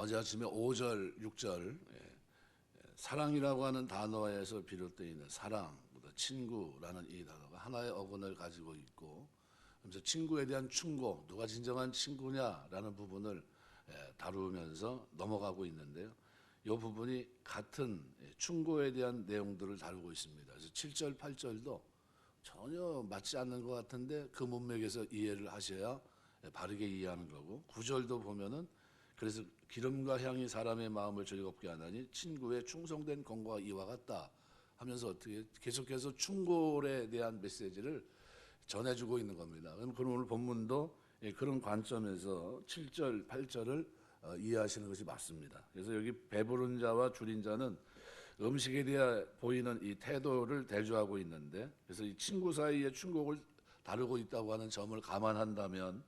어제 아침에 5절, 6절 사랑이라고 하는 단어에서 비롯되어 있는 사랑, 친구라는 이 단어가 하나의 어근을 가지고 있고, 그래서 친구에 대한 충고, 누가 진정한 친구냐라는 부분을 다루면서 넘어가고 있는데요. 이 부분이 같은 충고에 대한 내용들을 다루고 있습니다. 그래서 7절, 8절도 전혀 맞지 않는 것 같은데 그 문맥에서 이해를 하셔야 바르게 이해하는 거고, 9절도 보면은 그래서 기름과 향이 사람의 마음을 즐겁게 하나니 친구의 충성된 권고가 이와 같다 하면서 어떻게 계속해서 충고에 대한 메시지를 전해주고 있는 겁니다. 그럼 오늘 본문도 그런 관점에서 7절, 8절을 이해하시는 것이 맞습니다. 그래서 여기 배부른 자와 줄인 자는 음식에 대해 보이는 이 태도를 대조하고 있는데, 그래서 이 친구 사이의 충고를 다루고 있다고 하는 점을 감안한다면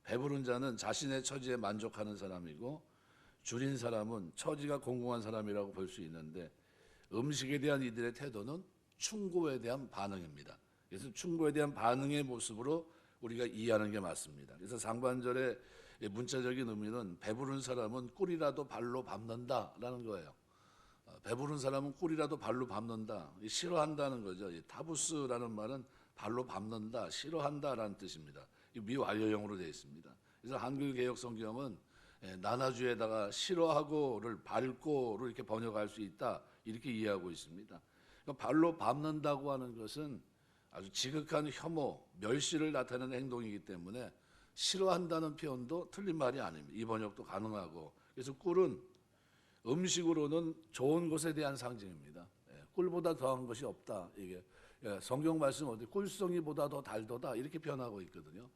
배부른 자는 자신의 처지에 만족하는 사람이고 줄인 사람은 처지가 공공한 사람이라고 볼 수 있는데, 음식에 대한 이들의 태도는 충고에 대한 반응입니다. 그래서 충고에 대한 반응의 모습으로 우리가 이해하는 게 맞습니다. 그래서 상반절의 문자적인 의미는 배부른 사람은 꿀이라도 발로 밟는다라는 거예요. 배부른 사람은 꿀이라도 발로 밟는다, 싫어한다는 거죠. 타부스라는 말은 발로 밟는다, 싫어한다라는 뜻입니다. 미완료형으로 되어 있습니다. 그래서 한글개혁성경은 나나주에다가 싫어하고를 밟고를 이렇게 번역할 수 있다, 이렇게 이해하고 있습니다. 그러니까 발로 밟는다고 하는 것은 아주 지극한 혐오, 멸시를 나타내는 행동이기 때문에 싫어한다는 표현도 틀린 말이 아닙니다. 이 번역도 가능하고, 그래서 꿀은 음식으로는 좋은 것에 대한 상징입니다. 꿀보다 더한 것이 없다. 이게 성경 말씀 어디 꿀송이보다 더 달도다 이렇게 표현하고 있거든요.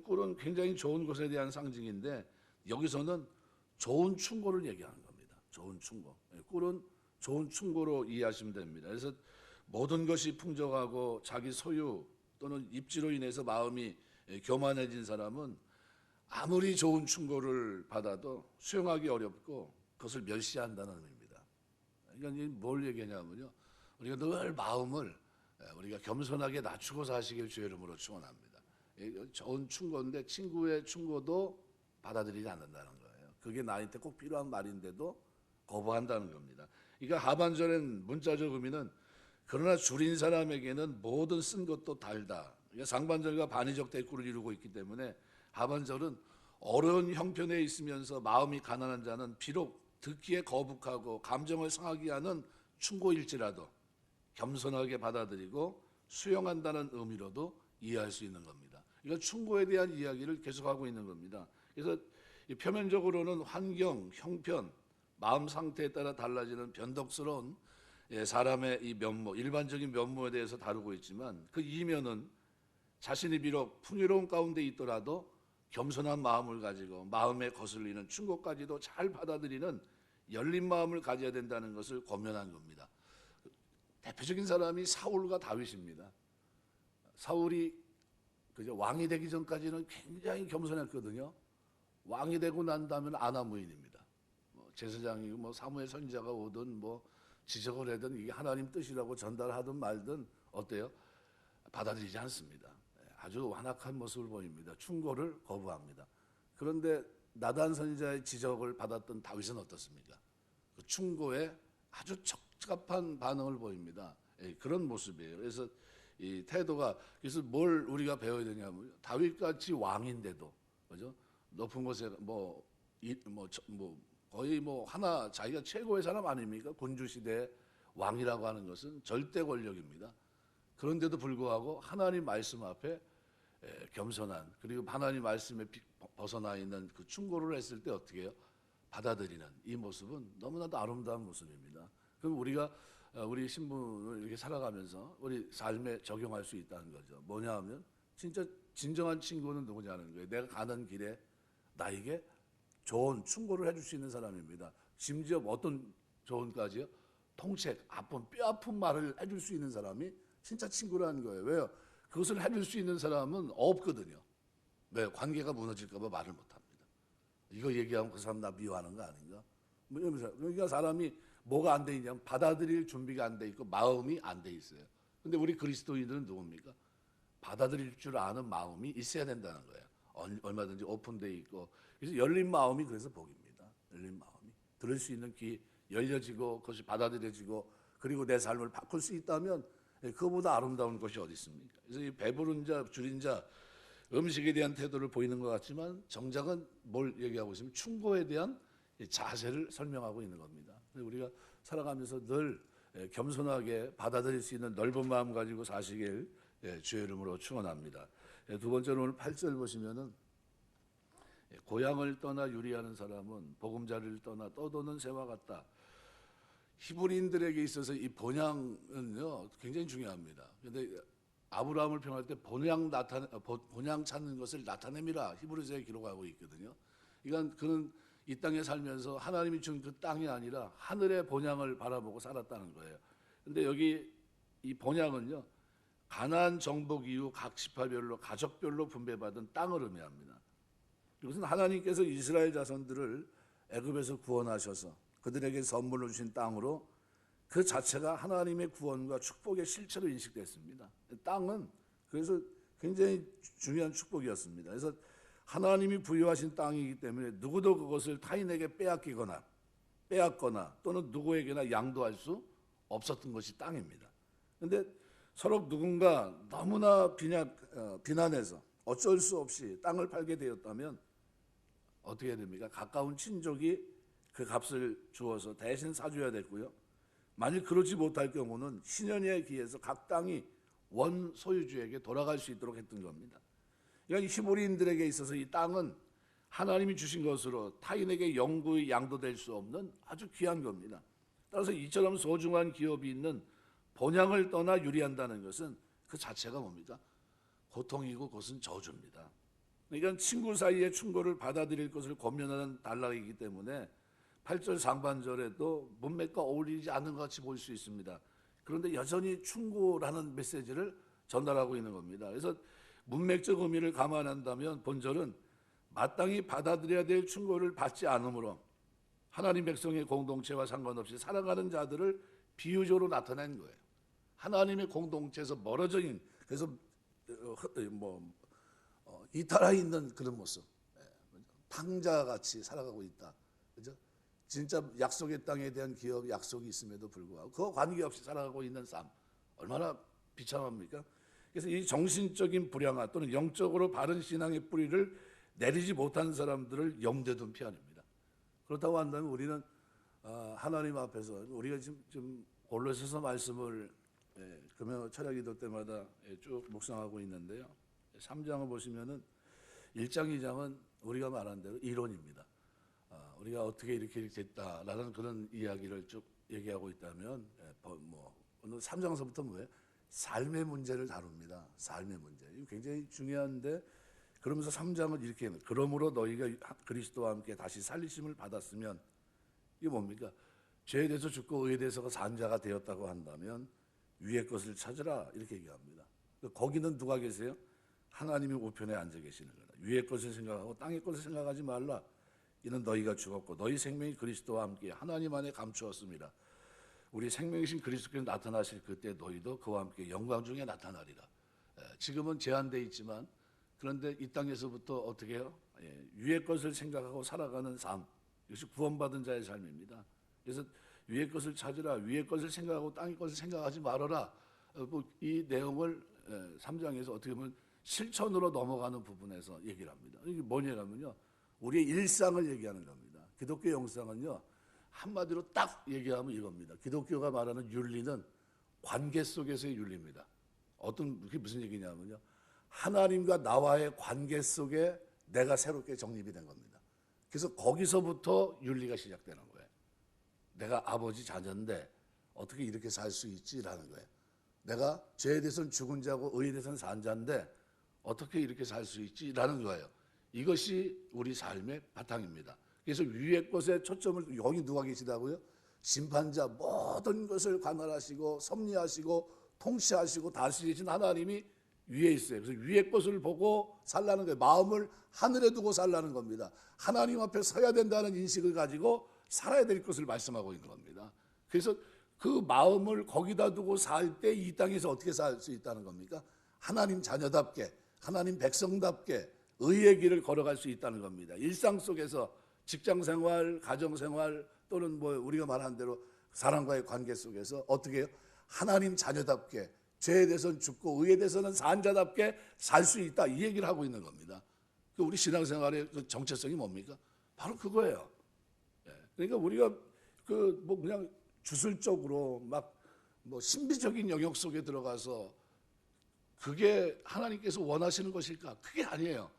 꿀은 굉장히 좋은 것에 대한 상징인데 여기서는 좋은 충고를 얘기하는 겁니다. 좋은 충고. 꿀은 좋은 충고로 이해하시면 됩니다. 그래서 모든 것이 풍족하고 자기 소유 또는 입지로 인해서 마음이 교만해진 사람은 아무리 좋은 충고를 받아도 수용하기 어렵고 그것을 멸시한다는 의미입니다. 그러니까 뭘 얘기하냐면요, 우리가 늘 마음을 우리가 겸손하게 낮추고 사시길 주의 이름으로 축원합니다. 좋은 충고인데 친구의 충고도 받아들이지 않는다는 거예요. 그게 나한테 꼭 필요한 말인데도 거부한다는 겁니다. 그러니까 하반절엔 문자적 의미는 그러나 줄인 사람에게는 모든 쓴 것도 달다. 그러니까 상반절과 반의적 대꾸를 이루고 있기 때문에 하반절은 어려운 형편에 있으면서 마음이 가난한 자는 비록 듣기에 거북하고 감정을 상하게 하는 충고일지라도 겸손하게 받아들이고 수용한다는 의미로도 이해할 수 있는 겁니다. 이건 충고에 대한 이야기를 계속하고 있는 겁니다. 그래서 표면적으로는 환경, 형편, 마음 상태에 따라 달라지는 변덕스러운 사람의 이 면모, 일반적인 면모에 대해서 다루고 있지만 그 이면은 자신이 비록 풍요로운 가운데 있더라도 겸손한 마음을 가지고 마음에 거슬리는 충고까지도 잘 받아들이는 열린 마음을 가져야 된다는 것을 권면한 겁니다. 대표적인 사람이 사울과 다윗입니다. 사울이 왕이 되기 전까지는 굉장히 겸손했거든요. 왕이 되고 난 다음에는 아나무인입니다. 제사장이고 사무엘 선지자가 오든 지적을 하든 이게 하나님 뜻이라고 전달하든 말든 어때요? 받아들이지 않습니다. 아주 완악한 모습을 보입니다. 충고를 거부합니다. 그런데 나단 선지자의 지적을 받았던 다윗은 어떻습니까? 그 충고에 아주 적합한 반응을 보입니다. 그런 모습이에요. 그래서 이 태도가, 그래서 뭘 우리가 배워야 되냐면 다윗같이 왕인데도, 그죠? 높은 곳에 거의 하나 자기가 최고의 사람 아닙니까? 군주 시대 왕이라고 하는 것은 절대 권력입니다. 그런데도 불구하고 하나님 말씀 앞에 겸손한, 그리고 하나님 말씀에 벗어나 있는 그 충고를 했을 때 어떻게 해요? 받아들이는 이 모습은 너무나도 아름다운 모습입니다. 그럼 우리가 우리 신분을 이렇게 살아가면서 우리 삶에 적용할 수 있다는 거죠. 뭐냐 하면 진짜 진정한 친구는 누구냐는 거예요. 내가 가는 길에 나에게 좋은 충고를 해줄 수 있는 사람입니다. 심지어 어떤 조언까지요? 통책, 아픈 뼈 아픈 말을 해줄 수 있는 사람이 진짜 친구라는 거예요. 왜요? 그것을 해줄 수 있는 사람은 없거든요. 왜? 관계가 무너질까 봐 말을 못합니다. 이거 얘기하면 그 사람 나 미워하는 거 아닌가? 그러니까 사람이 뭐가 안 돼 있냐면 받아들일 준비가 안 돼 있고 마음이 안 돼 있어요. 근데 우리 그리스도인들은 누굽니까? 받아들일 줄 아는 마음이 있어야 된다는 거예요. 얼마든지 오픈되어 있고, 그래서 열린 마음이 그래서 복입니다. 열린 마음이. 들을 수 있는 귀 열려지고 그것이 받아들여지고 그리고 내 삶을 바꿀 수 있다면 그거보다 아름다운 것이 어디 있습니까? 그래서 이 배부른 자, 줄인 자 음식에 대한 태도를 보이는 것 같지만 정작은 뭘 얘기하고 있으면 충고에 대한 자세를 설명하고 있는 겁니다. 우리가 살아가면서 늘 겸손하게 받아들일 수 있는 넓은 마음 가지고 사시길 주의 이름으로 축원합니다. 두 번째로 오늘 8절 보시면은 고향을 떠나 유리하는 사람은 보금자리를 떠나 떠도는 새와 같다. 히브리인들에게 있어서 이 본향은요 굉장히 중요합니다. 그런데 아브라함을 평할 때 본향 찾는 것을 나타내미라 히브리서에 기록하고 있거든요. 그러니까 그는 이 땅에 살면서 하나님이 준 그 땅이 아니라 하늘의 본향을 바라보고 살았다는 거예요. 그런데 여기 이 본향은요 가나안 정복 이후 각 지파별로 가족별로 분배받은 땅을 의미합니다. 이것은 하나님께서 이스라엘 자손들을 애굽에서 구원하셔서 그들에게 선물로 주신 땅으로 그 자체가 하나님의 구원과 축복의 실체로 인식됐습니다. 땅은 그래서 굉장히 중요한 축복이었습니다. 그래서 하나님이 부여하신 땅이기 때문에 누구도 그것을 타인에게 빼앗거나 또는 누구에게나 양도할 수 없었던 것이 땅입니다. 그런데 서로 누군가 너무나 비난해서 어쩔 수 없이 땅을 팔게 되었다면 어떻게 해야 됩니까? 가까운 친족이 그 값을 주어서 대신 사줘야 됐고요. 만일 그러지 못할 경우는 신현에 기해서 각 땅이 원 소유주에게 돌아갈 수 있도록 했던 겁니다. 그러니까 히브리인들에게 있어서 이 땅은 하나님이 주신 것으로 타인에게 영구히 양도될 수 없는 아주 귀한 겁니다. 따라서 이처럼 소중한 기업이 있는 본향을 떠나 유리한다는 것은 그 자체가 뭡니까? 고통이고 그것은 저주입니다. 그러니까 친구 사이의 충고를 받아들일 것을 권면하는 단락이기 때문에 8절 상반절에도 문맥과 어울리지 않는 것 같이 보일 수 있습니다. 그런데 여전히 충고라는 메시지를 전달하고 있는 겁니다. 그래서 문맥적 의미를 감안한다면 본절은 마땅히 받아들여야 될 충고를 받지 않으므로 하나님 백성의 공동체와 상관없이 살아가는 자들을 비유적으로 나타낸 거예요. 하나님의 공동체에서 멀어져 있는, 그래서 이탈해 있는 그런 모습, 탕자같이 살아가고 있다. 그죠? 진짜 약속의 땅에 대한 기업 약속이 있음에도 불구하고 그와 관계없이 살아가고 있는 삶 얼마나 비참합니까? 그래서 이 정신적인 불량화 또는 영적으로 바른 신앙의 뿌리를 내리지 못한 사람들을 염두에 둔 표현입니다. 그렇다고 한다면 우리는 하나님 앞에서 우리가 지금 골로새서 말씀을 금요 철야 기도 때마다 쭉 묵상하고 있는데요. 3장을 보시면은 1장, 2장은 우리가 말한 대로 이론입니다. 우리가 어떻게 이렇게 됐다라는 그런 이야기를 쭉 얘기하고 있다면 오늘 3장서부터 뭐예요? 삶의 문제를 다룹니다. 삶의 문제. 이거 굉장히 중요한데 그러면서 3장은 이렇게 합니다. 그러므로 너희가 그리스도와 함께 다시 살리심을 받았으면 이게 뭡니까? 죄에 대해서 죽고 의에 대해서 산 자가 되었다고 한다면 위의 것을 찾으라 이렇게 얘기합니다. 거기는 누가 계세요? 하나님이 우편에 앉아 계시는 거다. 위의 것을 생각하고 땅의 것을 생각하지 말라. 이는 너희가 죽었고 너희 생명이 그리스도와 함께 하나님 안에 감추었습니다. 우리 생명이신 그리스도께서 나타나실 그때 너희도 그와 함께 영광 중에 나타나리라. 지금은 제한되어 있지만 그런데 이 땅에서부터 어떻게 해요? 위의 것을 생각하고 살아가는 삶, 이것이 구원받은 자의 삶입니다. 그래서 위의 것을 찾으라, 위의 것을 생각하고 땅의 것을 생각하지 말아라. 이 내용을 3장에서 어떻게 보면 실천으로 넘어가는 부분에서 얘기를 합니다. 이게 뭐냐면요, 우리의 일상을 얘기하는 겁니다. 기독교 영상은요, 한마디로 딱 얘기하면 이겁니다. 기독교가 말하는 윤리는 관계 속에서의 윤리입니다. 그게 무슨 얘기냐면요, 하나님과 나와의 관계 속에 내가 새롭게 정립이 된 겁니다. 그래서 거기서부터 윤리가 시작되는 거예요. 내가 아버지 자녀인데 어떻게 이렇게 살 수 있지라는 거예요. 내가 죄에 대해서는 죽은 자고 의에 대해서는 산 자인데 어떻게 이렇게 살 수 있지라는 거예요. 이것이 우리 삶의 바탕입니다. 그래서 위의 것에 초점을, 여기 누가 계시다고요? 심판자, 모든 것을 관할하시고 섭리하시고 통치하시고 다스리신 하나님이 위에 있어요. 그래서 위의 것을 보고 살라는 거예요. 마음을 하늘에 두고 살라는 겁니다. 하나님 앞에 서야 된다는 인식을 가지고 살아야 될 것을 말씀하고 있는 겁니다. 그래서 그 마음을 거기다 두고 살 때 이 땅에서 어떻게 살 수 있다는 겁니까? 하나님 자녀답게, 하나님 백성답게 의의 길을 걸어갈 수 있다는 겁니다. 일상 속에서 직장생활, 가정생활, 또는 뭐 우리가 말한 대로 사람과의 관계 속에서 어떻게 해요? 하나님 자녀답게 죄에 대해서는 죽고 의에 대해서는 산 자답게 살 수 있다, 이 얘기를 하고 있는 겁니다. 우리 신앙생활의 그 정체성이 뭡니까? 바로 그거예요. 그러니까 우리가 그 뭐 그냥 주술적으로 막 뭐 신비적인 영역 속에 들어가서 그게 하나님께서 원하시는 것일까? 그게 아니에요.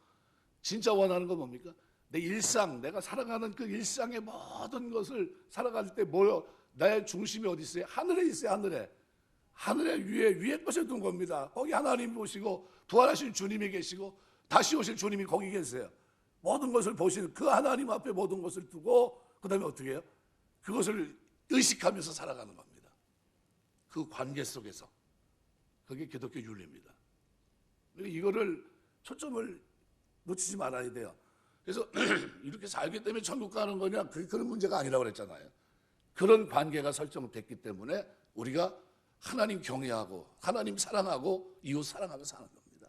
진짜 원하는 건 뭡니까? 내 일상, 내가 살아가는 그 일상의 모든 것을 살아갈 때 뭐요? 나의 중심이 어디 있어요? 하늘에 있어요. 하늘에 위에 것에 둔 겁니다. 거기 하나님 보시고 부활하신 주님이 계시고 다시 오실 주님이 거기 계세요. 모든 것을 보시는 그 하나님 앞에 모든 것을 두고 그 다음에 어떻게 해요? 그것을 의식하면서 살아가는 겁니다. 그 관계 속에서. 그게 기독교 윤리입니다. 이거를 초점을 놓치지 말아야 돼요. 그래서 이렇게 살기 때문에 천국 가는 거냐? 그런 문제가 아니라고 그랬잖아요. 그런 관계가 설정됐기 때문에 우리가 하나님 경외하고 하나님 사랑하고 이웃 사랑하며 사는 겁니다.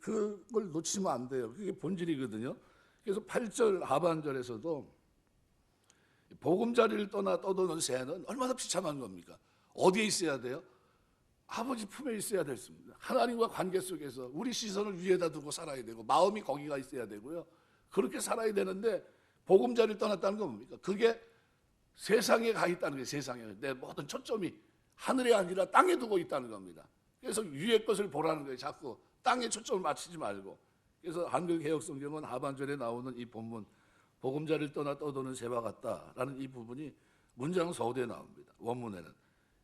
그걸 놓치면 안 돼요. 그게 본질이거든요. 그래서 8절 하반절에서도 보금자리를 떠나 떠도는 새는 얼마나 비참한 겁니까? 어디에 있어야 돼요? 아버지 품에 있어야 됐습니다. 하나님과 관계 속에서 우리 시선을 위에다 두고 살아야 되고 마음이 거기가 있어야 되고요. 그렇게 살아야 되는데 보금자리를 떠났다는 건 뭡니까? 그게 세상에 가 있다는 거예요. 세상에. 내 모든 초점이 하늘에 아니라 땅에 두고 있다는 겁니다. 그래서 위의 것을 보라는 거예요. 자꾸 땅에 초점을 맞추지 말고. 그래서 한글개혁성경은 하반절에 나오는 이 본문 보금자리를 떠나 떠도는 새와 같다라는 이 부분이 문장 서두에 나옵니다. 원문에는.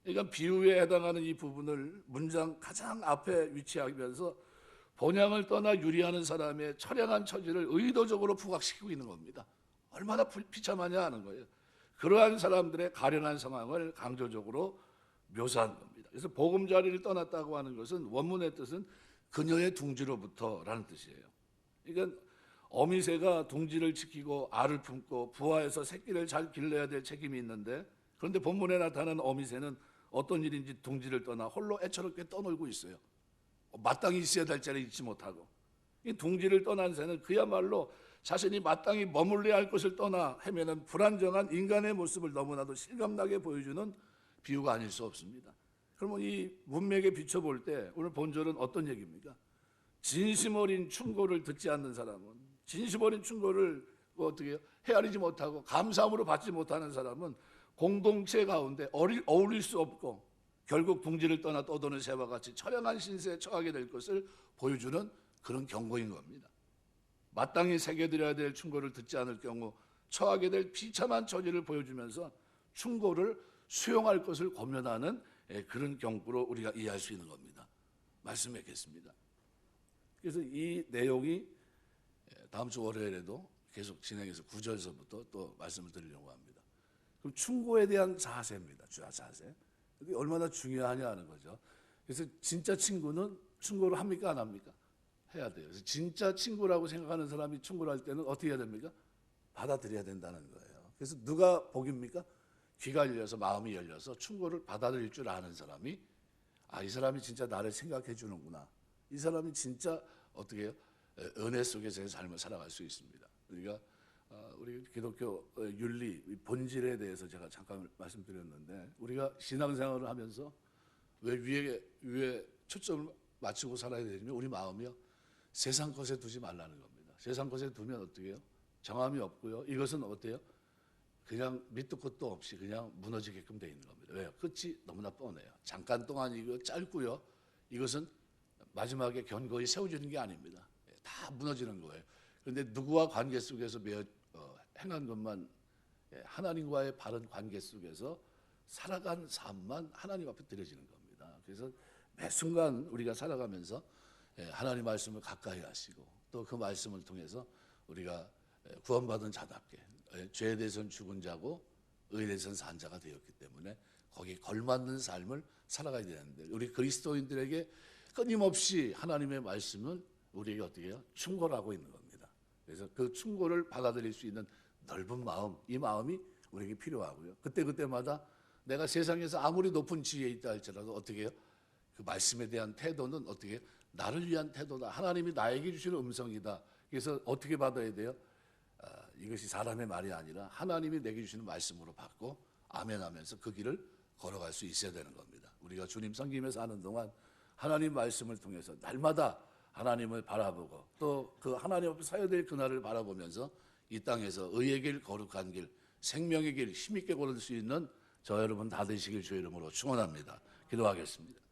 그러니까 비유에 해당하는 이 부분을 문장 가장 앞에 위치하면서 본향을 떠나 유리하는 사람의 처량한 처지를 의도적으로 부각시키고 있는 겁니다. 얼마나 비참하냐 하는 거예요. 그러한 사람들의 가련한 상황을 강조적으로 묘사한 겁니다. 그래서 보금자리를 떠났다고 하는 것은 원문의 뜻은 그녀의 둥지로부터라는 뜻이에요. 그러니까 어미새가 둥지를 지키고 알을 품고 부화해서 새끼를 잘 길러야 될 책임이 있는데 그런데 본문에 나타나는 어미새는 어떤 일인지 둥지를 떠나 홀로 애처롭게 떠놀고 있어요. 마땅히 있어야 될 자리에 있지 못하고. 이 둥지를 떠난 새는 그야말로 자신이 마땅히 머물러야 할 것을 떠나 헤매는 불안정한 인간의 모습을 너무나도 실감나게 보여주는 비유가 아닐 수 없습니다. 그러면 이 문맥에 비춰볼 때 오늘 본절은 어떤 얘기입니까? 진심 어린 충고를 듣지 않는 사람은, 진심 어린 충고를 어떻게 해요? 헤아리지 못하고 감사함으로 받지 못하는 사람은 공동체 가운데 어울릴 수 없고 결국 둥지를 떠나 떠도는 새와 같이 처량한 신세에 처하게 될 것을 보여주는 그런 경고인 겁니다. 마땅히 새겨드려야 될 충고를 듣지 않을 경우 처하게 될 비참한 처지를 보여주면서 충고를 수용할 것을 권면하는 그런 경고로 우리가 이해할 수 있는 겁니다. 말씀하겠습니다. 그래서 이 내용이 다음 주 월요일에도 계속 진행해서 9절서부터 또 말씀을 드리려고 합니다. 그럼 충고에 대한 자세입니다. 자세. 이게 얼마나 중요하냐 하는 거죠. 그래서 진짜 친구는 충고를 합니까 안 합니까? 해야 돼요. 그래서 진짜 친구라고 생각하는 사람이 충고를 할 때는 어떻게 해야 됩니까? 받아들여야 된다는 거예요. 그래서 누가 복입니까? 귀가 열려서 마음이 열려서 충고를 받아들일 줄 아는 사람이 이 사람이 진짜 나를 생각해 주는구나. 이 사람이 진짜 어떻게 해요? 은혜 속에서의 삶을 살아갈 수 있습니다. 그러니까 우리 기독교 윤리 본질에 대해서 제가 잠깐 말씀드렸는데 우리가 신앙생활을 하면서 왜 위에 초점을 맞추고 살아야 되냐면 우리 마음이요 세상 것에 두지 말라는 겁니다. 세상 것에 두면 어떻게 해요? 정함이 없고요. 이것은 어때요? 그냥 밑도 끝도 없이 그냥 무너지게끔 돼 있는 겁니다. 왜요? 끝이 너무나 뻔해요. 잠깐 동안이고 짧고요. 이것은 마지막에 견고히 세워지는 게 아닙니다. 다 무너지는 거예요. 그런데 누구와 관계 속에서 행한 것만 하나님과의 바른 관계 속에서 살아간 삶만 하나님 앞에 드려지는 겁니다. 그래서 매 순간 우리가 살아가면서 하나님 말씀을 가까이 하시고 또 그 말씀을 통해서 우리가 구원받은 자답게 죄에 대해서는 죽은 자고 의에 대해서는 산 자가 되었기 때문에 거기에 걸맞는 삶을 살아가야 되는데 우리 그리스도인들에게 끊임없이 하나님의 말씀은 우리에게 어떻게 해요? 충고를 하고 있는 겁니다. 그래서 그 충고를 받아들일 수 있는 넓은 마음, 이 마음이 우리에게 필요하고요. 그때마다 내가 세상에서 아무리 높은 지위에 있다 할지라도 어떻게 해요? 그 말씀에 대한 태도는 어떻게 해요? 나를 위한 태도다. 하나님이 나에게 주시는 음성이다. 그래서 어떻게 받아야 돼요? 이것이 사람의 말이 아니라 하나님이 내게 주시는 말씀으로 받고 아멘하면서 그 길을 걸어갈 수 있어야 되는 겁니다. 우리가 주님 섬기면서 하는 동안 하나님 말씀을 통해서 날마다 하나님을 바라보고 또 그 하나님 앞에 서야 될 그날을 바라보면서 이 땅에서 의의 길, 거룩한 길, 생명의 길 힘있게 걸을 수 있는 저 여러분 다 되시길 주의 이름으로 축원합니다. 기도하겠습니다.